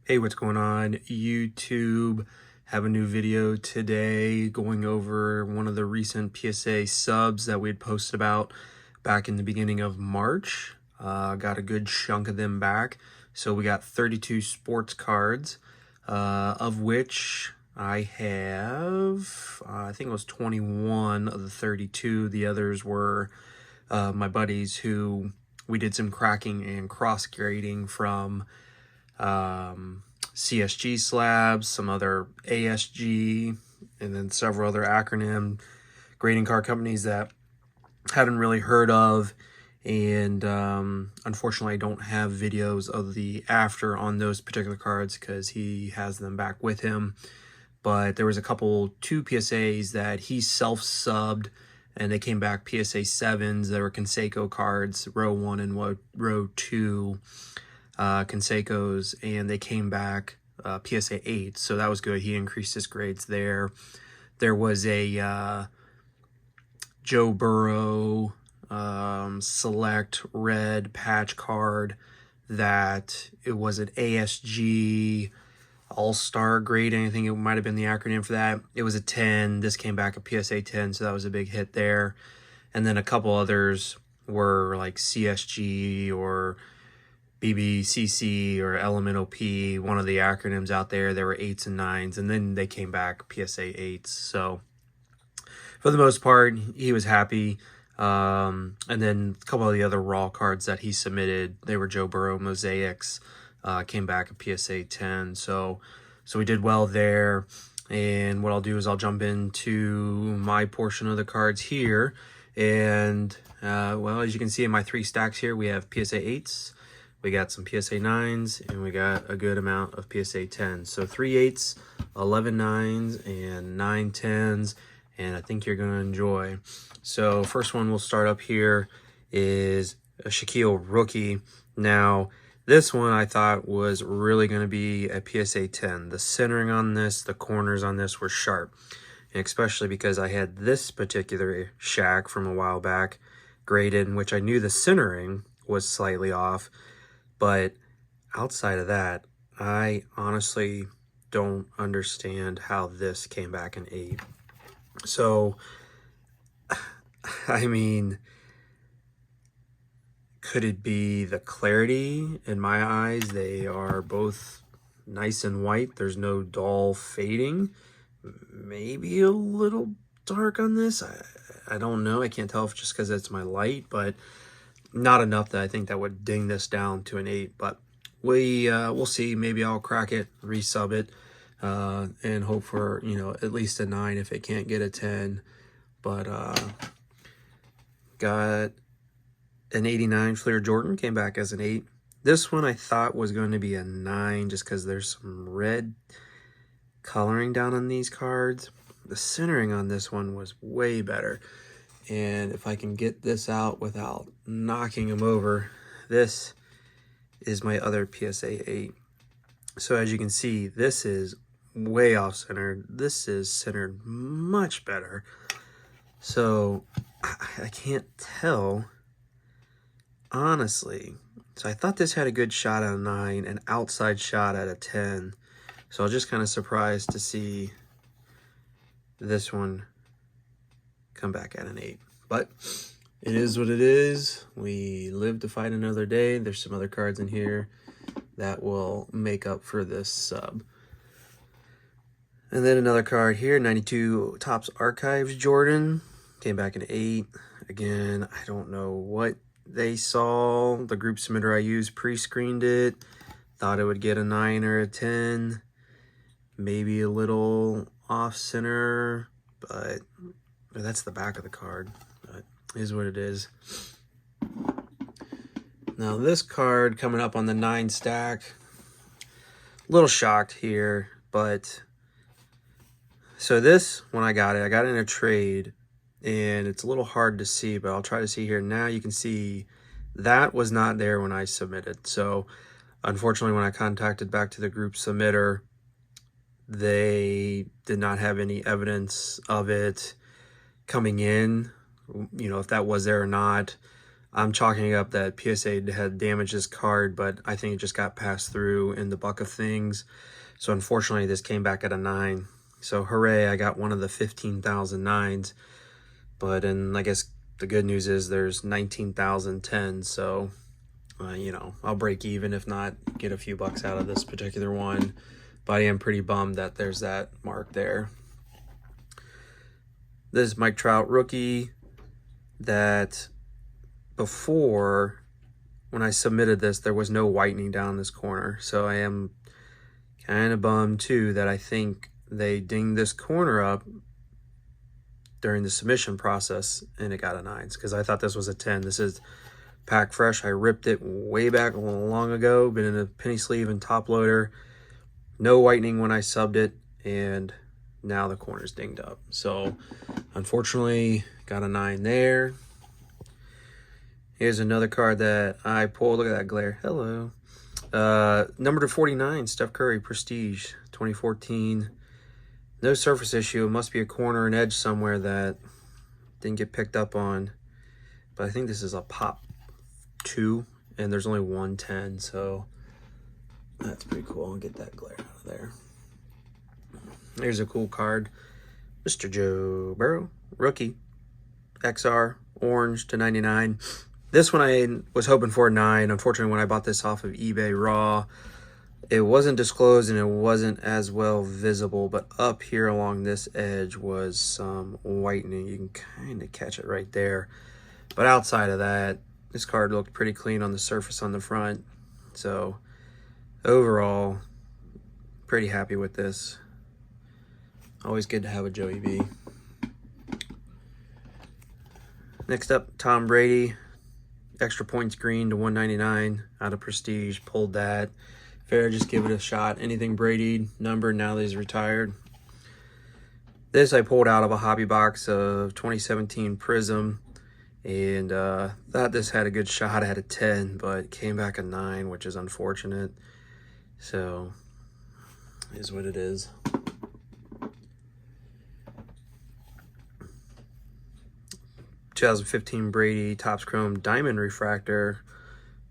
Hey, what's going on, YouTube? Have a new video today going over one of the recent PSA subs that we had posted about back in the beginning of March. Got a good chunk of them back. So we got 32 sports cards, of which I have, I think it was 21 of the 32. The others were my buddies who we did some cracking and cross grading from CSG slabs, some other ASG, and then several other acronym grading card companies that hadn't really heard of. And unfortunately, I don't have videos of the after on those particular cards because he has them back with him. But there was two PSAs that he self-subbed, and they came back PSA 7s. There were Conseco cards, row 1 and row 2. Conseco's, and they came back PSA 8, so that was good. He increased his grades there. There was a Joe Burrow select red patch card that it was an ASG all-star grade. I think it might have been the acronym for that. It was a 10. This came back a PSA 10, so that was a big hit there. And then a couple others were like CSG or BBCC or LMNOP, one of the acronyms out there. There were 8s and 9s, and then they came back PSA 8s. So for the most part, he was happy. And then a couple of the other raw cards that he submitted, they were Joe Burrow mosaics, came back a PSA 10. So we did well there. And what I'll do is I'll jump into my portion of the cards here. And well, as you can see in my 3 stacks here, we have PSA 8s. We got some PSA 9s, and we got a good amount of PSA 10s. So 3 8s, 11 9s, and 9 10s, and I think you're going to enjoy. So first one we'll start up here is a Shaquille rookie. Now, this one I thought was really going to be a PSA 10. The centering on this, the corners on this were sharp, and especially because I had this particular Shaq from a while back graded, in which I knew the centering was slightly off. But outside of that, I honestly don't understand how this came back an 8. So, I mean, could it be the clarity? In my eyes, they are both nice and white. There's no dull fading. Maybe a little dark on this. I don't know. I can't tell if just because it's my light, but not enough that I think that would ding this down to an 8, but we'll see. Maybe I'll crack it, resub it, and hope for, at least a 9 if it can't get a 10. But got an 89 Fleer Jordan, came back as an 8. This one I thought was going to be a 9 just because there's some red coloring down on these cards. The centering on this one was way better. And if I can get this out without knocking them over, this is my other PSA 8. So as you can see, this is way off centered. This is centered much better. So I can't tell, honestly. So I thought this had a good shot at a 9, an outside shot at a 10. So I was just kind of surprised to see this one come back at an 8, but it is what it is. We live to fight another day. There's some other cards in here that will make up for this sub. And then another card here, 92 Topps Archives Jordan, came back an 8. Again, I don't know what they saw. The group submitter I used pre-screened it, thought it would get a 9 or a 10, maybe a little off center, but that's the back of the card, but it is what it is. Now this card coming up on the 9 stack, a little shocked here, but so this, when I got it in a trade, and it's a little hard to see, but I'll try to see here. Now you can see that was not there when I submitted. So unfortunately, when I contacted back to the group submitter, they did not have any evidence of it coming in, if that was there or not. I'm chalking up that PSA had damaged this card, but I think it just got passed through in the buck of things. So unfortunately, this came back at a 9. So hooray, I got one of the 15,000 9s. But, and I guess the good news is there's 19,000 10s. So, you know, I'll break even, if not get a few bucks out of this particular one. But I am pretty bummed that there's that mark there. This is Mike Trout rookie that before, when I submitted this, there was no whitening down this corner. So I am kind of bummed too that I think they dinged this corner up during the submission process and it got a 9s, because I thought this was a 10. This is pack fresh. I ripped it way back long ago, been in a penny sleeve and top loader. No whitening when I subbed it, and now the corner's dinged up. So unfortunately, got a 9 there. Here's another card that I pulled. Look at that glare. Hello. Number to 49, Steph Curry, Prestige, 2014. No surface issue. It must be a corner and edge somewhere that didn't get picked up on. But I think this is a pop 2, and there's only 110, so that's pretty cool. I'll get that glare out of there. Here's a cool card. Mr. Joe Burrow, rookie, XR, orange to 99. This one I was hoping for a 9. Unfortunately, when I bought this off of eBay raw, it wasn't disclosed and it wasn't as well visible, but up here along this edge was some whitening. You can kind of catch it right there. But outside of that, this card looked pretty clean on the surface on the front. So overall, pretty happy with this. Always good to have a Joey B. Next up, Tom Brady. Extra points green to 199 out of Prestige. Pulled that. Fair, just give it a shot. Anything Brady number now that he's retired. This I pulled out of a hobby box of 2017 Prism. And thought this had a good shot at a 10, but came back a 9, which is unfortunate. So, is what it is. (2015) Brady Topps Chrome Diamond Refractor,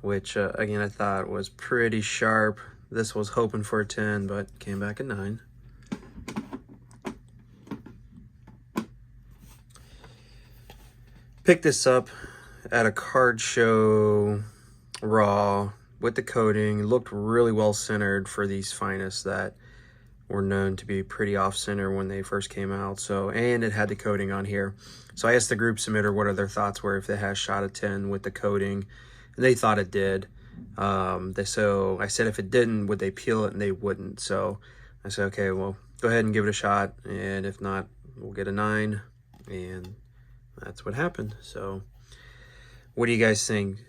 which again I thought was pretty sharp. This was hoping for a 10, but came back a 9. Picked this up at a card show raw with the coating. It looked really well centered for these finest that were known to be pretty off center when they first came out. So, and it had the coating on here. So I asked the group submitter what their thoughts were if they had a shot at 10 with the coating, and they thought it did. So I said if it didn't, would they peel it, and they wouldn't. So I said, okay, well, go ahead and give it a shot, and if not, we'll get a 9, and that's what happened. So what do you guys think?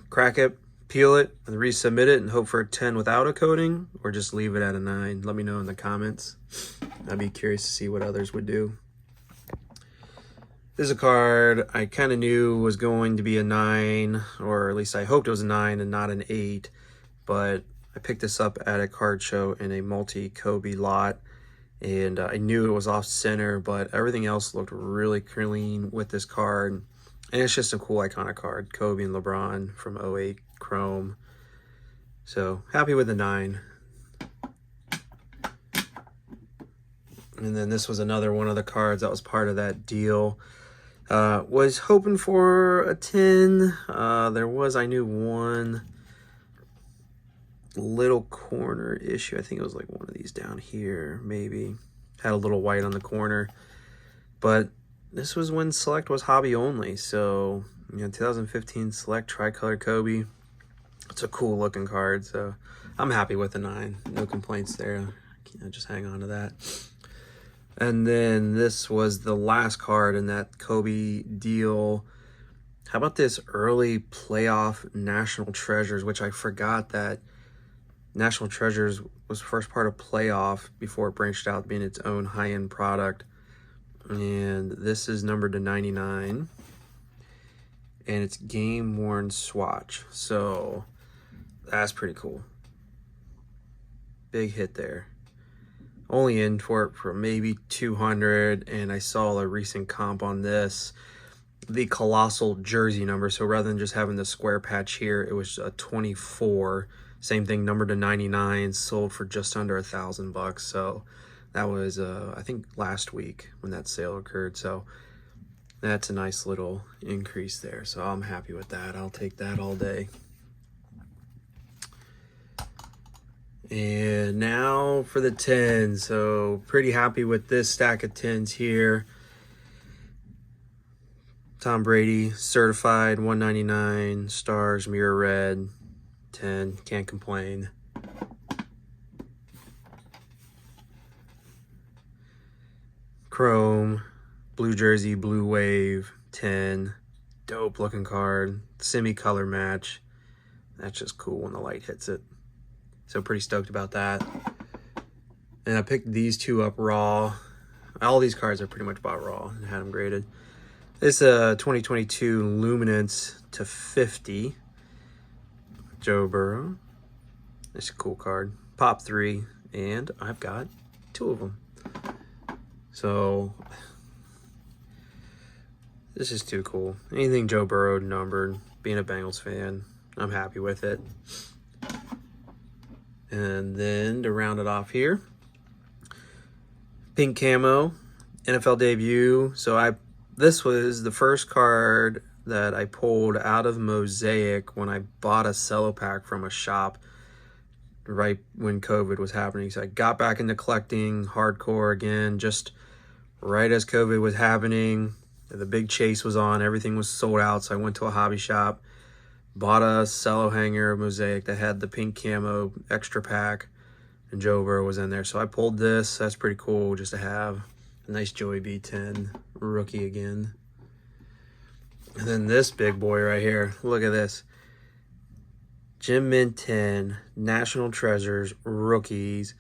Crack it, peel it, and resubmit it and hope for a 10 without a coating, or just leave it at a 9? Let me know in the comments. I'd be curious to see what others would do. This is a card I kind of knew was going to be a 9, or at least I hoped it was a 9 and not an 8, but I picked this up at a card show in a multi-Kobe lot, and I knew it was off center, but everything else looked really clean with this card, and it's just a cool iconic card. Kobe and LeBron from 08 Chrome. So happy with the 9. And then this was another one of the cards that was part of that deal. Was hoping for a 10. There was, I knew, one little corner issue. I think it was like one of these down here, maybe. Had a little white on the corner. But this was when Select was hobby only. So, you know, 2015 Select Tricolor Kobe. It's a cool looking card. So, I'm happy with the 9. No complaints there. I'll just hang on to that. And then this was the last card in that Kobe deal. How about this early playoff National Treasures, which I forgot that National Treasures was first part of playoff before it branched out being its own high-end product. And this is numbered to 99. And it's game-worn swatch. So that's pretty cool. Big hit there. Only in for it for maybe 200, and I saw a recent comp on this, the colossal jersey number. So rather than just having the square patch here, it was a 24. Same thing, numbered to 99, sold for just under $1,000. So that was, I think, last week when that sale occurred. So that's a nice little increase there. So I'm happy with that. I'll take that all day. And now for the 10s. So pretty happy with this stack of 10s here. Tom Brady, certified, 199, stars, mirror red, 10, can't complain. Chrome, blue jersey, blue wave, 10, dope looking card, semi-color match. That's just cool when the light hits it. So pretty stoked about that. And I picked these two up raw. All these cards are pretty much bought raw and had them graded. This 2022 Luminance to 50. Joe Burrow. It's a cool card. Pop 3, and I've got 2 of them. So this is too cool. Anything Joe Burrow numbered, being a Bengals fan, I'm happy with it. And then to round it off here, pink camo, NFL debut. So this was the first card that I pulled out of Mosaic when I bought a cello pack from a shop right when COVID was happening. So I got back into collecting hardcore again, just right as COVID was happening. The big chase was on, everything was sold out. So I went to a hobby shop, bought a cello hanger of Mosaic that had the pink camo extra pack, and Joe Burrow was in there. So I pulled this. That's pretty cool just to have. A nice Joey B10 rookie again. And then this big boy right here. Look at this. Jim Mint 10 National Treasures rookies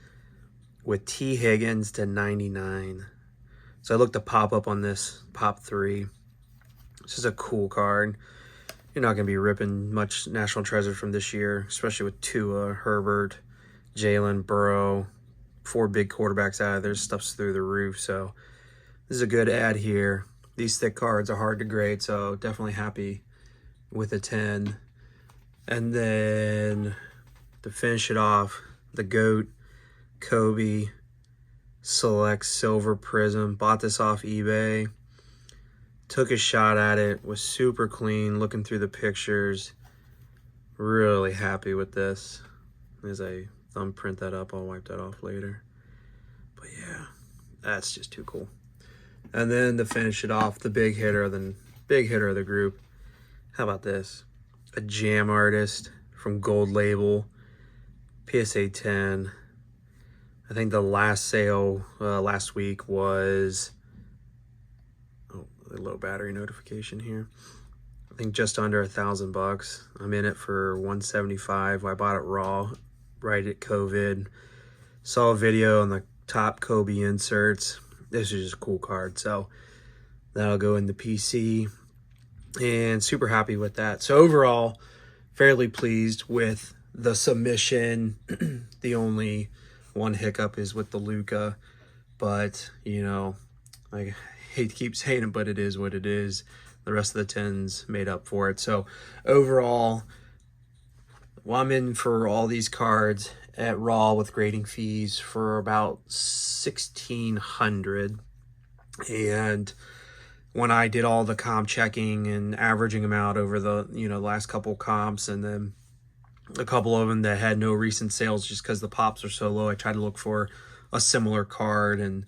with T. Higgins to 99. So I looked to pop up on this Pop 3. This is a cool card. You're not going to be ripping much National Treasures from this year, especially with Tua, Herbert, Jalen, Burrow. 4 big quarterbacks out of there. Stuff's through the roof. So this is a good ad here. These thick cards are hard to grade, so definitely happy with a 10. And then to finish it off, the GOAT, Kobe, Select Silver Prism. Bought this off eBay. Took a shot at it. Was super clean, looking through the pictures. Really happy with this. As I thumbprint that up, I'll wipe that off later. But yeah, that's just too cool. And then to finish it off, the big hitter of the group. How about this? A Jam Artist from Gold Label, PSA 10. I think the last sale last week was, oh, a low battery notification here. I think just under $1,000. I'm in it for 175. I bought it raw right at COVID. Saw a video on the top Kobe inserts. This is just a cool card, so that'll go in the PC, and super happy with that. So overall, fairly pleased with the submission. The only one hiccup is with the Luka, but you know, I hate to keep saying it, but it is what it is. The rest of the 10s made up for it. So overall, well, I'm in for all these cards at raw with grading fees for about $1,600. And when I did all the comp checking and averaging them out over the last couple comps, and then a couple of them that had no recent sales just because the pops are so low, I tried to look for a similar card and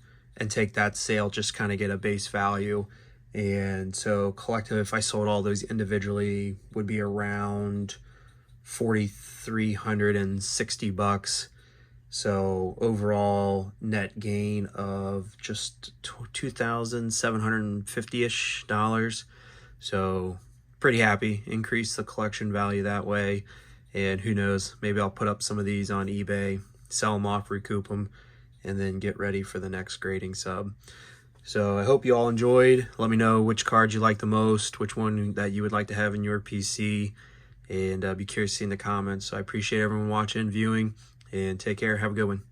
take that sale, just kind of get a base value. And so collective, if I sold all those individually, would be around $4,360. So overall net gain of just $2,750-ish. So pretty happy. Increase the collection value that way. And who knows, maybe I'll put up some of these on eBay, sell them off, recoup them, and then get ready for the next grading sub. So I hope you all enjoyed. Let me know which card you like the most, which one that you would like to have in your PC, and be curious to see in the comments. So I appreciate everyone watching, viewing, and take care. Have a good one.